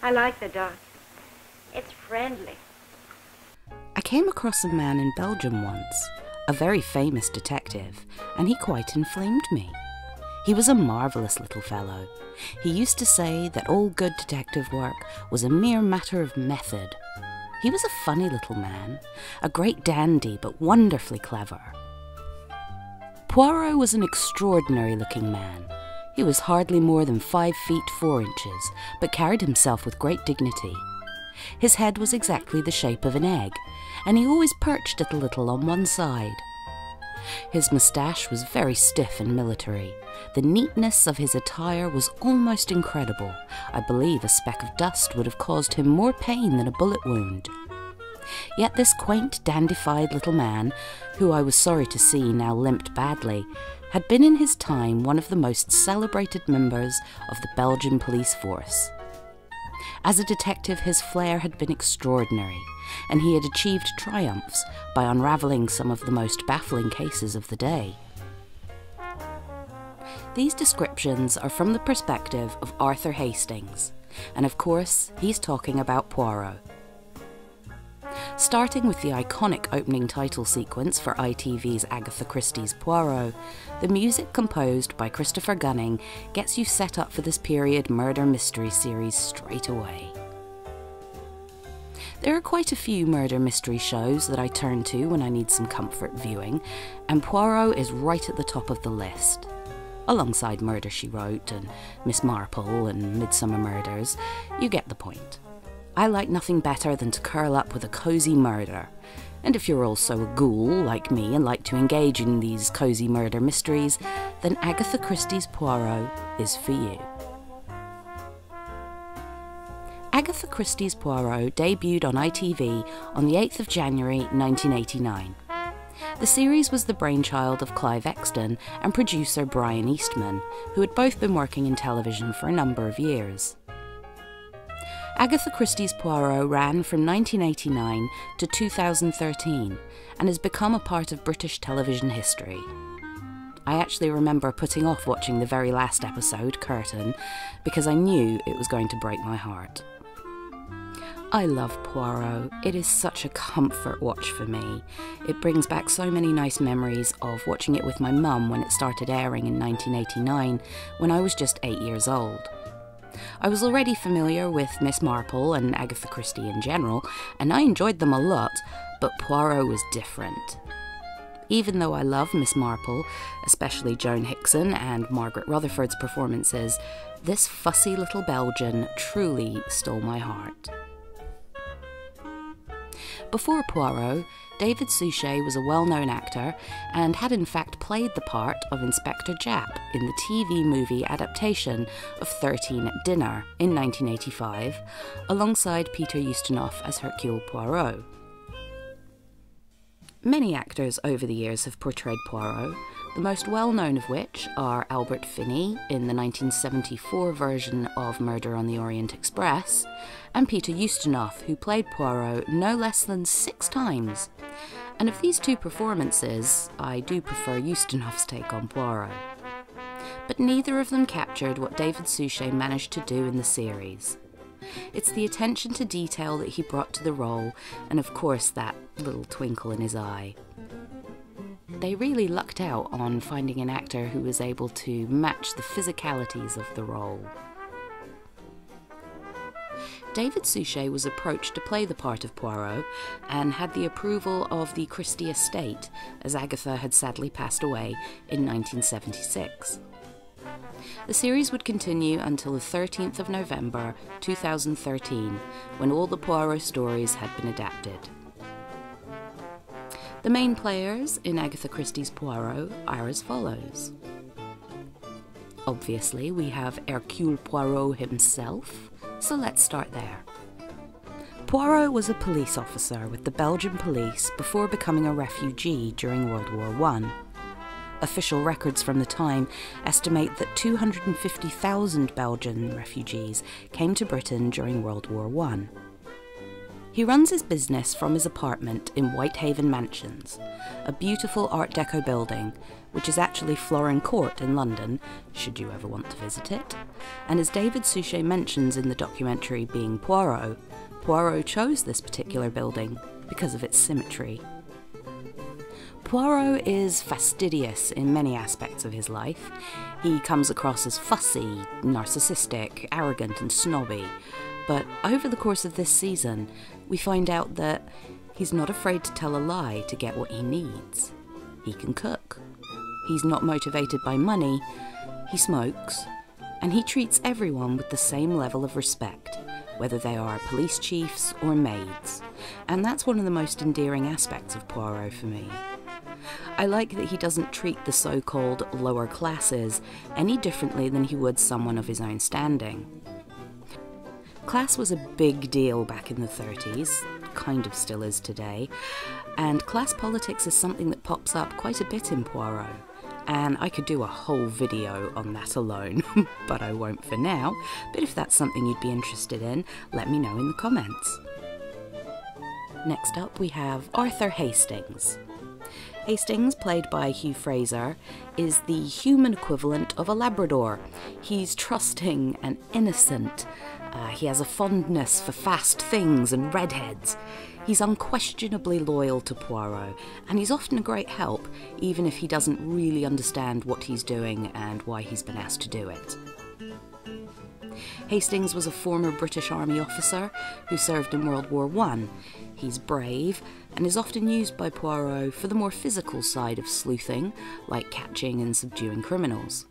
I like the dog. It's friendly. I came across a man in Belgium once, a very famous detective, and he quite inflamed me. He was a marvellous little fellow. He used to say that all good detective work was a mere matter of method. He was a funny little man, a great dandy but wonderfully clever. Poirot was an extraordinary-looking man. He was hardly more than 5 feet 4 inches, but carried himself with great dignity. His head was exactly the shape of an egg, and he always perched it a little on one side. His moustache was very stiff and military. The neatness of his attire was almost incredible. I believe a speck of dust would have caused him more pain than a bullet wound. Yet this quaint, dandified little man, who I was sorry to see now limped badly, had been in his time one of the most celebrated members of the Belgian police force. As a detective, his flair had been extraordinary, and he had achieved triumphs by unravelling some of the most baffling cases of the day. These descriptions are from the perspective of Arthur Hastings, and of course, he's talking about Poirot. Starting with the iconic opening title sequence for ITV's Agatha Christie's Poirot, the music composed by Christopher Gunning gets you set up for this period murder mystery series straight away. There are quite a few murder mystery shows that I turn to when I need some comfort viewing, and Poirot is right at the top of the list. Alongside Murder, She Wrote and Miss Marple and Midsummer Murders, you get the point. I like nothing better than to curl up with a cosy murder, and if you're also a ghoul like me and like to engage in these cosy murder mysteries, then Agatha Christie's Poirot is for you. Agatha Christie's Poirot debuted on ITV on the 8th of January 1989. The series was the brainchild of Clive Exton and producer Brian Eastman, who had both been working in television for a number of years. Agatha Christie's Poirot ran from 1989 to 2013 and has become a part of British television history. I actually remember putting off watching the very last episode, Curtain, because I knew it was going to break my heart. I love Poirot. It is such a comfort watch for me. It brings back so many nice memories of watching it with my mum when it started airing in 1989, when I was just 8 years old. I was already familiar with Miss Marple and Agatha Christie in general, and I enjoyed them a lot, but Poirot was different. Even though I love Miss Marple, especially Joan Hickson and Margaret Rutherford's performances, this fussy little Belgian truly stole my heart. Before Poirot, David Suchet was a well-known actor and had in fact played the part of Inspector Japp in the TV movie adaptation of 13 at Dinner in 1985, alongside Peter Ustinov as Hercule Poirot. Many actors over the years have portrayed Poirot, the most well-known of which are Albert Finney in the 1974 version of Murder on the Orient Express, and Peter Ustinov, who played Poirot no less than 6 times. And of these two performances, I do prefer Ustinov's take on Poirot. But neither of them captured what David Suchet managed to do in the series. It's the attention to detail that he brought to the role, and of course that little twinkle in his eye. They really lucked out on finding an actor who was able to match the physicalities of the role. David Suchet was approached to play the part of Poirot and had the approval of the Christie estate, as Agatha had sadly passed away in 1976. The series would continue until the 13th of November 2013, when all the Poirot stories had been adapted. The main players in Agatha Christie's Poirot are as follows. Obviously, we have Hercule Poirot himself, so let's start there. Poirot was a police officer with the Belgian police before becoming a refugee during World War I. Official records from the time estimate that 250,000 Belgian refugees came to Britain during World War I. He runs his business from his apartment in Whitehaven Mansions, a beautiful Art Deco building, which is actually Florin Court in London, should you ever want to visit it. And as David Suchet mentions in the documentary Being Poirot, Poirot chose this particular building because of its symmetry. Poirot is fastidious in many aspects of his life. He comes across as fussy, narcissistic, arrogant and snobby. But over the course of this season, we find out that he's not afraid to tell a lie to get what he needs. He can cook. He's not motivated by money. He smokes. And he treats everyone with the same level of respect, whether they are police chiefs or maids. And that's one of the most endearing aspects of Poirot for me. I like that he doesn't treat the so-called lower classes any differently than he would someone of his own standing. Class was a big deal back in the 30s, kind of still is today, and class politics is something that pops up quite a bit in Poirot, and I could do a whole video on that alone, but I won't for now. But if that's something you'd be interested in, let me know in the comments. Next up we have Arthur Hastings. Hastings, played by Hugh Fraser, is the human equivalent of a Labrador. He's trusting and innocent. He has a fondness for fast things and redheads. He's unquestionably loyal to Poirot, and he's often a great help, even if he doesn't really understand what he's doing and why he's been asked to do it. Hastings was a former British Army officer who served in World War I. He's brave and is often used by Poirot for the more physical side of sleuthing, like catching and subduing criminals.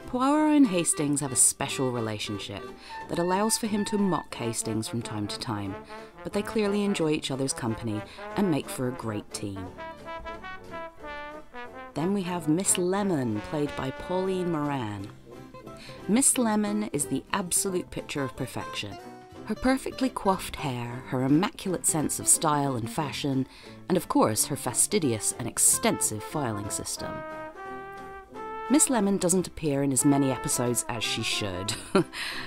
Poirot and Hastings have a special relationship that allows for him to mock Hastings from time to time, but they clearly enjoy each other's company and make for a great team. Then we have Miss Lemon, played by Pauline Moran. Miss Lemon is the absolute picture of perfection. Her perfectly coiffed hair, her immaculate sense of style and fashion, and of course her fastidious and extensive filing system. Miss Lemon doesn't appear in as many episodes as she should.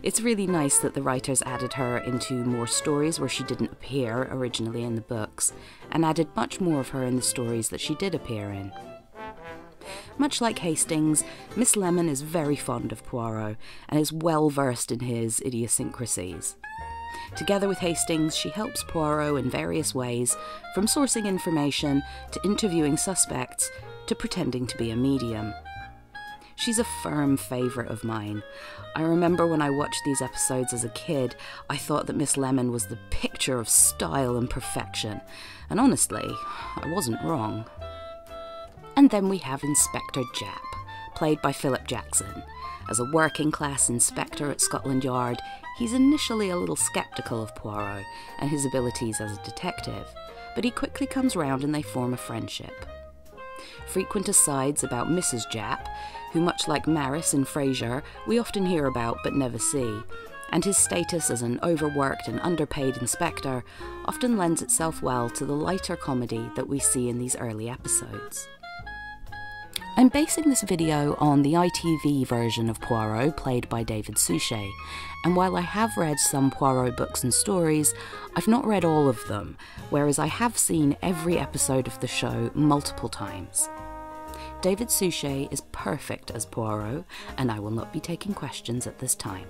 It's really nice that the writers added her into more stories where she didn't appear originally in the books, and added much more of her in the stories that she did appear in. Much like Hastings, Miss Lemon is very fond of Poirot and is well versed in his idiosyncrasies. Together with Hastings, she helps Poirot in various ways, from sourcing information to interviewing suspects to pretending to be a medium. She's a firm favourite of mine. I remember when I watched these episodes as a kid, I thought that Miss Lemon was the picture of style and perfection, and honestly, I wasn't wrong. And then we have Inspector Japp, played by Philip Jackson. As a working-class inspector at Scotland Yard, he's initially a little sceptical of Poirot and his abilities as a detective, but he quickly comes round and they form a friendship. Frequent asides about Mrs. Japp, who, much like Maris in Frasier, we often hear about but never see, and his status as an overworked and underpaid inspector often lends itself well to the lighter comedy that we see in these early episodes. I'm basing this video on the ITV version of Poirot, played by David Suchet, and while I have read some Poirot books and stories, I've not read all of them, whereas I have seen every episode of the show multiple times. David Suchet is perfect as Poirot, and I will not be taking questions at this time.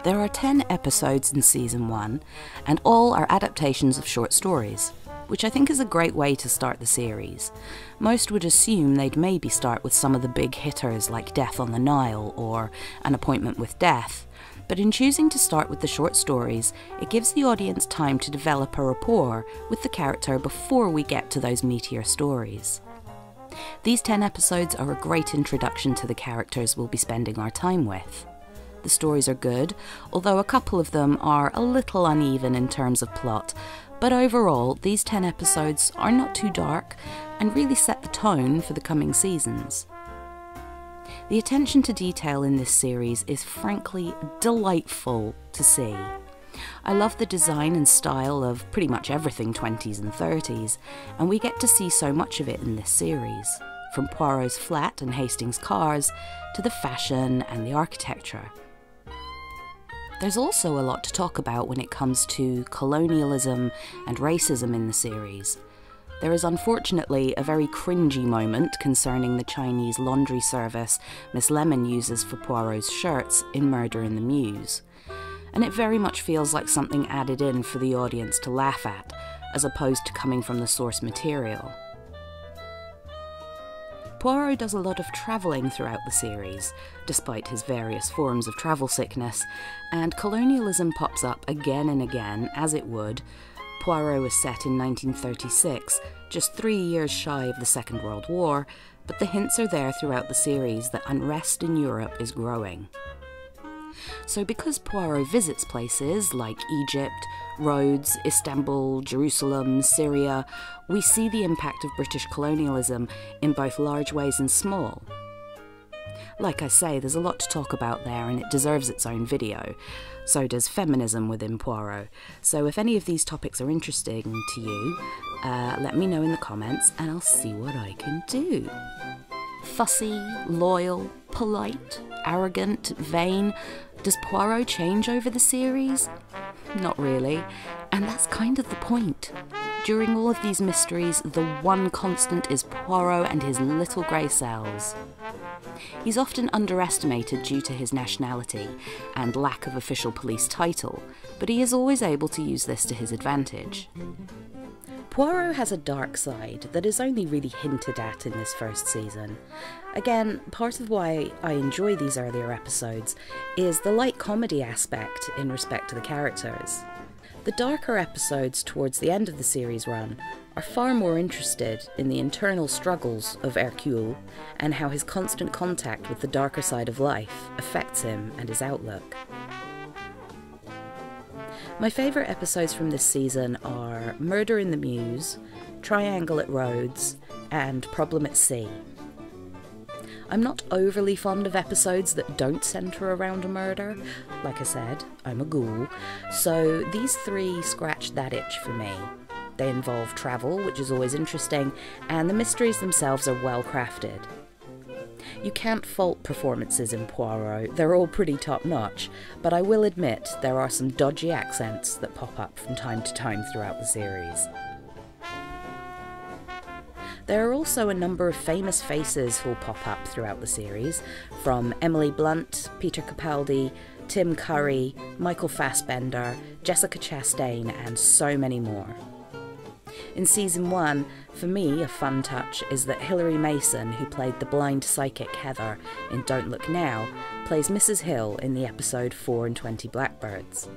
There are 10 episodes in Season 1, and all are adaptations of short stories, which I think is a great way to start the series. Most would assume they'd maybe start with some of the big hitters like Death on the Nile or An Appointment with Death, but in choosing to start with the short stories, it gives the audience time to develop a rapport with the character before we get to those meatier stories. These 10 episodes are a great introduction to the characters we'll be spending our time with. The stories are good, although a couple of them are a little uneven in terms of plot, but overall, these 10 episodes are not too dark and really set the tone for the coming seasons. The attention to detail in this series is frankly delightful to see. I love the design and style of pretty much everything 20s and 30s, and we get to see so much of it in this series, from Poirot's flat and Hastings' cars to the fashion and the architecture. There's also a lot to talk about when it comes to colonialism and racism in the series. There is unfortunately a very cringy moment concerning the Chinese laundry service Miss Lemon uses for Poirot's shirts in Murder in the Mews. And it very much feels like something added in for the audience to laugh at, as opposed to coming from the source material. Poirot does a lot of travelling throughout the series, despite his various forms of travel sickness, and colonialism pops up again and again, as it would. Poirot was set in 1936, just 3 years shy of the Second World War, but the hints are there throughout the series that unrest in Europe is growing. So because Poirot visits places like Egypt, Rhodes, Istanbul, Jerusalem, Syria, we see the impact of British colonialism in both large ways and small. Like I say, there's a lot to talk about there and it deserves its own video. So does feminism within Poirot. So if any of these topics are interesting to you, let me know in the comments and I'll see what I can do. Fussy, loyal, polite, arrogant, vain. Does Poirot change over the series? Not really. And that's kind of the point. During all of these mysteries, the one constant is Poirot and his little grey cells. He's often underestimated due to his nationality and lack of official police title, but he is always able to use this to his advantage. Poirot has a dark side that is only really hinted at in this first season. Again, part of why I enjoy these earlier episodes is the light comedy aspect in respect to the characters. The darker episodes towards the end of the series run are far more interested in the internal struggles of Hercule and how his constant contact with the darker side of life affects him and his outlook. My favourite episodes from this season are Murder in the Mews, Triangle at Rhodes, and Problem at Sea. I'm not overly fond of episodes that don't centre around a murder. Like I said, I'm a ghoul, so these three scratched that itch for me. They involve travel, which is always interesting, and the mysteries themselves are well crafted. You can't fault performances in Poirot, they're all pretty top-notch, but I will admit there are some dodgy accents that pop up from time to time throughout the series. There are also a number of famous faces who'll pop up throughout the series, from Emily Blunt, Peter Capaldi, Tim Curry, Michael Fassbender, Jessica Chastain, and so many more. In Season 1, for me, a fun touch is that Hilary Mason, who played the blind psychic Heather in Don't Look Now, plays Mrs. Hill in the episode 4 and 20 Blackbirds.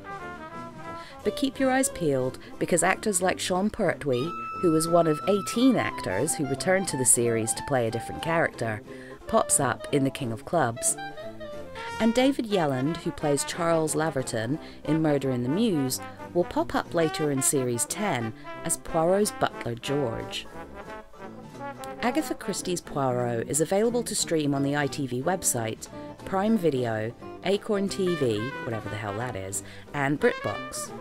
But keep your eyes peeled, because actors like Sean Pertwee, who was one of 18 actors who returned to the series to play a different character, pops up in The King of Clubs. And David Yelland, who plays Charles Laverton in Murder in the Mews, will pop up later in Series 10 as Poirot's butler George. Agatha Christie's Poirot is available to stream on the ITV website, Prime Video, Acorn TV, whatever the hell that is, and BritBox.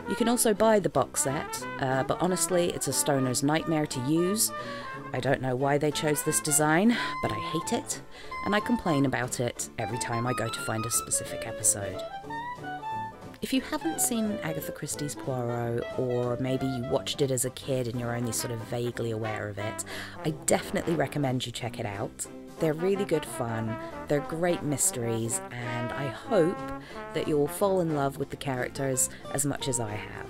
You can also buy the box set, but honestly it's a stoner's nightmare to use. I don't know why they chose this design, but I hate it, and I complain about it every time I go to find a specific episode. If you haven't seen Agatha Christie's Poirot, or maybe you watched it as a kid and you're only sort of vaguely aware of it, I definitely recommend you check it out. They're really good fun, they're great mysteries, and I hope that you'll fall in love with the characters as much as I have.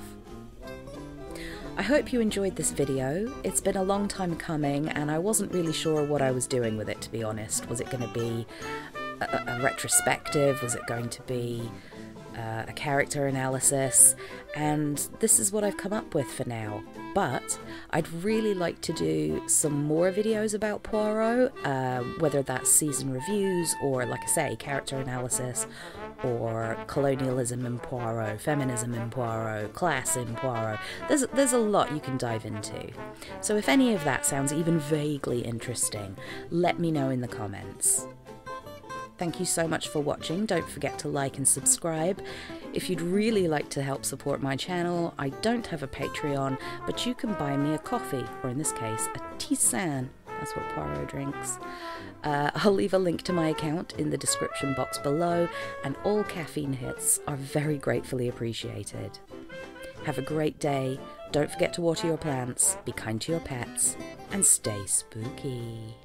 I hope you enjoyed this video. It's been a long time coming and I wasn't really sure what I was doing with it, to be honest. Was it going to be a retrospective? Was it going to be a character analysis? And this is what I've come up with for now. But I'd really like to do some more videos about Poirot, whether that's season reviews or, like I say, character analysis, or colonialism in Poirot, feminism in Poirot, class in Poirot. There's a lot you can dive into. So if any of that sounds even vaguely interesting, let me know in the comments. Thank you so much for watching. Don't forget to like and subscribe. If you'd really like to help support my channel, I don't have a Patreon, but you can buy me a coffee, or in this case, a tisane. That's what Poirot drinks. I'll leave a link to my account in the description box below, and all caffeine hits are very gratefully appreciated. Have a great day. Don't forget to water your plants, be kind to your pets, and stay spooky.